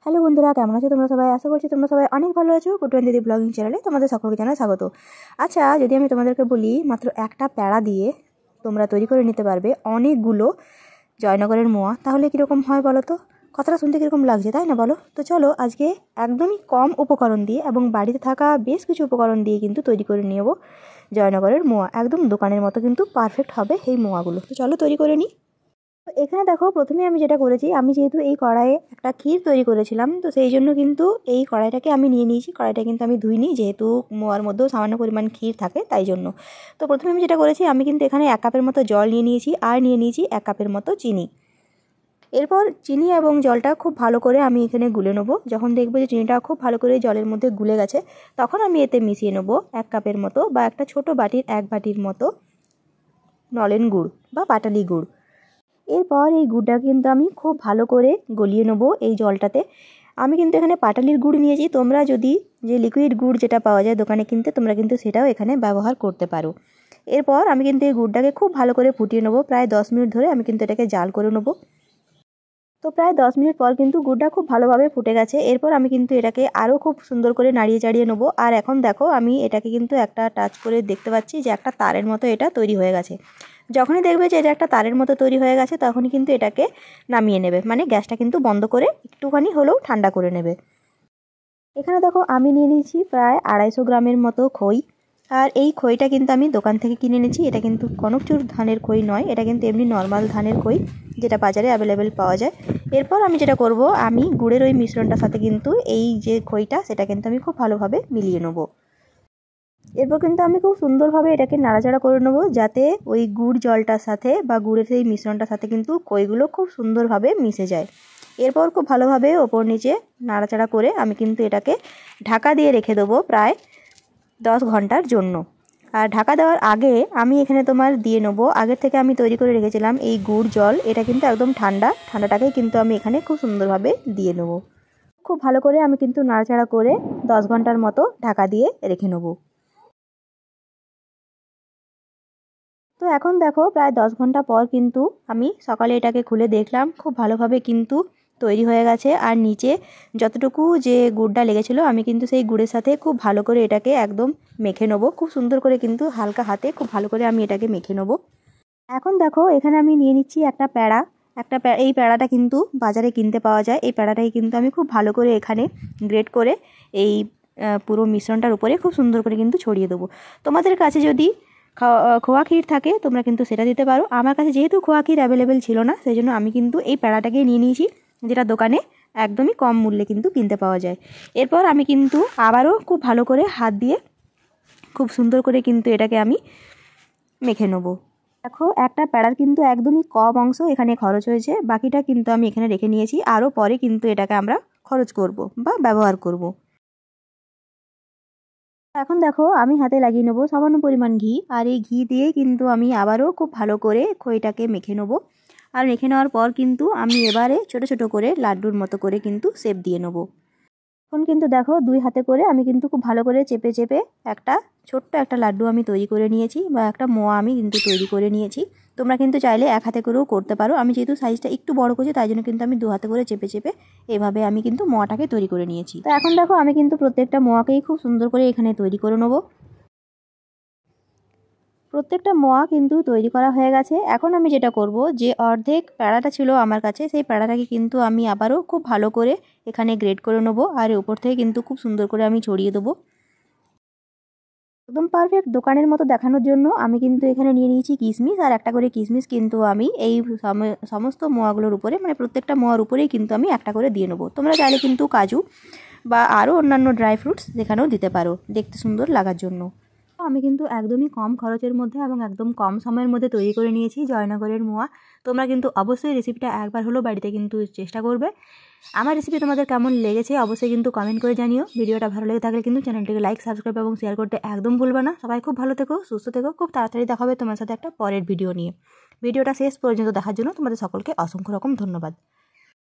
Hello বন্ধুরা, কেমন আছো তোমরা সবাই? আশা করছি তোমরা সবাই অনেক ভালো আছো। কুটুয়ান দিদি ব্লগিং চ্যানেলে তোমাদের সকলকে জানাই স্বাগত। আচ্ছা, যদি আমি তোমাদেরকে বলি মাত্র একটা প্যাড়া দিয়ে তোমরা তৈরি করে নিতে পারবে অনেকগুলো জয়নগরের মোয়া, তাহলে কীরকম হয় বলো তো? কথাটা শুনতে কীরকম লাগছে, তাই না বলো? তো চলো আজকে একদমই কম উপকরণ দিয়ে এবং বাড়িতে থাকা বেশ কিছু উপকরণ দিয়ে কিন্তু তৈরি করে নেব জয়নগরের মোয়া। একদম দোকানের মতো কিন্তু পারফেক্ট হবে এই মোয়াগুলো। তো চলো তৈরি করে নিই। তো এখানে দেখো, প্রথমে আমি যেটা করেছি, আমি যেহেতু এই কড়াইয়ে একটা ক্ষীর তৈরি করেছিলাম, তো সেই জন্য কিন্তু এই কড়াইটাকে আমি নিয়ে নিয়েছি। কড়াইটা কিন্তু আমি ধুইনি, যেহেতু মোয়ার মধ্যেও সামান্য পরিমাণ ক্ষীর থাকে তাই জন্য। তো প্রথমে আমি যেটা করেছি, আমি কিন্তু এখানে 1 কাপের মতো জল নিয়ে নিয়েছি আর নিয়ে নিয়েছি 1 কাপের মতো চিনি। এরপর চিনি এবং জলটা খুব ভালো করে আমি এখানে গুলে নেবো। যখন দেখবো যে চিনিটা খুব ভালো করে জলের মধ্যে গুলে গেছে, তখন আমি এতে মিশিয়ে নেবো 1 কাপের মতো বা একটা ছোট বাটির 1 বাটির মতো নলেন গুড় বা পাটালি গুড়। এরপর এই গুড়টা কিন্তু আমি খুব ভালো করে গলিয়ে নেব এই জলটাতে। আমি কিন্তু এখানে পাটালির গুড় নিয়েছি, তোমরা যদি যে লিকুইড গুড় যেটা পাওয়া যায় দোকানে কিনতে, তোমরা কিন্তু সেটাও এখানে ব্যবহার করতে পারো। এরপর আমি কিন্তু এই গুড়টাকে খুব ভালো করে ফুটিয়ে নেবো। প্রায় 10 মিনিট ধরে আমি কিন্তু এটাকে জাল করে নেবো। তো প্রায় 10 মিনিট পর কিন্তু গুড়টা খুব ভালোভাবে ফুটে গেছে। এরপর আমি কিন্তু এটাকে আরও খুব সুন্দর করে নাড়িয়ে চাড়িয়ে নেবো। আর এখন দেখো, আমি এটাকে কিন্তু একটা টাচ করে দেখতে পাচ্ছি যে একটা তারের মতো এটা তৈরি হয়ে গেছে। যখনই দেখবে যে এটা একটা তারের মতো তৈরি হয়ে গেছে, তখনই কিন্তু এটাকে নামিয়ে নেবে, মানে গ্যাসটা কিন্তু বন্ধ করে একটুখানি হলেও ঠান্ডা করে নেবে। এখানে দেখো, আমি নিয়ে নিয়েছি প্রায় 250 গ্রামের মতো খই। আর এই খইটা কিন্তু আমি দোকান থেকে কিনে নিয়েছি। এটা কিন্তু কনকচুর ধানের খই নয়, এটা কিন্তু এমনি নর্মাল ধানের খই, যেটা বাজারে অ্যাভেলেবেল পাওয়া যায়। এরপর আমি যেটা করব, আমি গুড়ের ওই মিশ্রণটার সাথে কিন্তু এই যে খইটা, সেটা কিন্তু আমি খুব ভালোভাবে মিলিয়ে নেব। এরপর কিন্তু আমি খুব সুন্দরভাবে এটাকে নাড়াচাড়া করে নেবো, যাতে ওই গুড় জলটার সাথে বা গুড়ের সেই মিশ্রণটার সাথে কিন্তু খইগুলো খুব সুন্দরভাবে মিশে যায়। এরপর খুব ভালোভাবে ওপর নিচে নাড়াচাড়া করে আমি কিন্তু এটাকে ঢাকা দিয়ে রেখে দেবো প্রায় 10 ঘন্টার জন্য। আর ঢাকা দেওয়ার আগে আমি এখানে তোমার দিয়ে নেবো, আগের থেকে আমি তৈরি করে রেখেছিলাম এই গুড় জল। এটা কিন্তু একদম ঠান্ডাটাকেই কিন্তু আমি এখানে খুব সুন্দরভাবে দিয়ে নেবো। খুব ভালো করে আমি কিন্তু নাড়াচাড়া করে 10 ঘন্টার মতো ঢাকা দিয়ে রেখে নেবো। তো এখন দেখো, প্রায় 10 ঘন্টা পর কিন্তু আমি সকালে এটাকে খুলে দেখলাম, খুব ভালোভাবে কিন্তু তৈরি হয়ে গেছে। আর নিচে যতটুকু যে গুড়টা লেগেছিলো, আমি কিন্তু সেই গুড়ের সাথে খুব ভালো করে এটাকে একদম মেখে নেবো। খুব সুন্দর করে কিন্তু হালকা হাতে খুব ভালো করে আমি এটাকে মেখে নেবো। এখন দেখো, এখানে আমি নিয়ে নিচ্ছি একটা প্যাড়া। এই প্যাড়াটা কিন্তু বাজারে কিনতে পাওয়া যায়। এই প্যাড়াটাই কিন্তু আমি খুব ভালো করে এখানে গ্রেট করে এই পুরো মিশ্রণটার উপরে খুব সুন্দর করে কিন্তু ছড়িয়ে দেবো। তোমাদের কাছে যদি খোয়া ক্ষীর থাকে, তোমরা কিন্তু সেটা দিতে পারো। আমার কাছে যেহেতু খোয়া ক্ষীর অ্যাভেলেবেল ছিল না, সেই জন্য আমি কিন্তু এই প্যাড়াটাকে নিয়ে নিয়েছি, যেটা দোকানে একদমই কম মূল্যে কিন্তু কিনতে পাওয়া যায়। এরপর আমি কিন্তু আবারও খুব ভালো করে হাত দিয়ে খুব সুন্দর করে কিন্তু এটাকে আমি মেখে নেবো। দেখো, একটা প্যাড়ার কিন্তু একদমই কম অংশ এখানে খরচ হয়েছে, বাকিটা কিন্তু আমি এখানে রেখে নিয়েছি। আরও পরে কিন্তু এটাকে আমরা খরচ করব বা ব্যবহার করব। এখন দেখো, আমি হাতে লাগিয়ে নেবো সামান্য পরিমাণ ঘি। আর এই ঘি দিয়ে কিন্তু আমি আবারও খুব ভালো করে খইটাকে মেখে নেবো। আর মেখে নেওয়ার পর কিন্তু আমি এবারে ছোট ছোট করে লাড্ডুর মতো করে কিন্তু শেপ দিয়ে নেবো। এখন কিন্তু দেখো, 2 হাতে করে আমি কিন্তু খুব ভালো করে চেপে চেপে ছোট্ট একটা লাড্ডু আমি তৈরি করে নিয়েছি, বা একটা মোয়া আমি কিন্তু তৈরি করে নিয়েছি। তোমরা কিন্তু চাইলে 1 হাতে করেও করতে পারো। আমি যেহেতু সাইজটা একটু বড় করছি, তাই জন্য কিন্তু আমি 2 হাতে করে চেপে চেপে এভাবে আমি কিন্তু মোয়াটাকে তৈরি করে নিয়েছি। তো এখন দেখো, আমি কিন্তু প্রত্যেকটা মোয়াকেই খুব সুন্দর করে এখানে তৈরি করে নেবো। প্রত্যেকটা মোয়া কিন্তু তৈরি করা হয়ে গেছে। এখন আমি যেটা করব, যে অর্ধেক প্যাড়াটা ছিল আমার কাছে, সেই প্যাড়াটাকে কিন্তু আমি আবারও খুব ভালো করে এখানে গ্রেড করে নেবো। আর উপর থেকে কিন্তু খুব সুন্দর করে আমি ছড়িয়ে দেবো। একদম পারফেক্ট দোকানের মতো দেখানোর জন্য আমি কিন্তু এখানে নিয়ে নিয়েছি কিশমিশ। আর একটা করে কিশমিশ কিন্তু আমি এই সমস্ত মোয়াগুলোর উপরে, মানে প্রত্যেকটা মোয়ার উপরেই কিন্তু আমি একটা করে দিয়ে নেবো। তোমরা চাইলে কিন্তু কাজু বা আরও অন্যান্য ড্রাই ফ্রুটস যেখানেও দিতে পারো, দেখতে সুন্দর লাগার জন্য। আমি কিন্তু একদমই কম খরচের মধ্যে এবং একদম কম সময়ের মধ্যে তৈরি করে নিয়েছি জয়নগরের মোয়া। তোমরা কিন্তু অবশ্যই রেসিপিটা একবার হলেও বাড়িতে কিন্তু চেষ্টা করবে। আমার রেসিপি তোমাদের কেমন লেগেছে অবশ্যই কিন্তু কমেন্ট করে জানিও। ভিডিওটা ভালো লেগে থাকলে কিন্তু চ্যানেলটিকে লাইক, সাবস্ক্রাইব এবং শেয়ার করতে একদম ভুলবে না। সবাই খুব ভালো থেকো, সুস্থ থেকো। খুব তাড়াতাড়ি দেখা হবে তোমার সাথে একটা পরের ভিডিও নিয়ে। ভিডিওটা শেষ পর্যন্ত দেখার জন্য তোমাদের সকলকে অসংখ্য রকম ধন্যবাদ।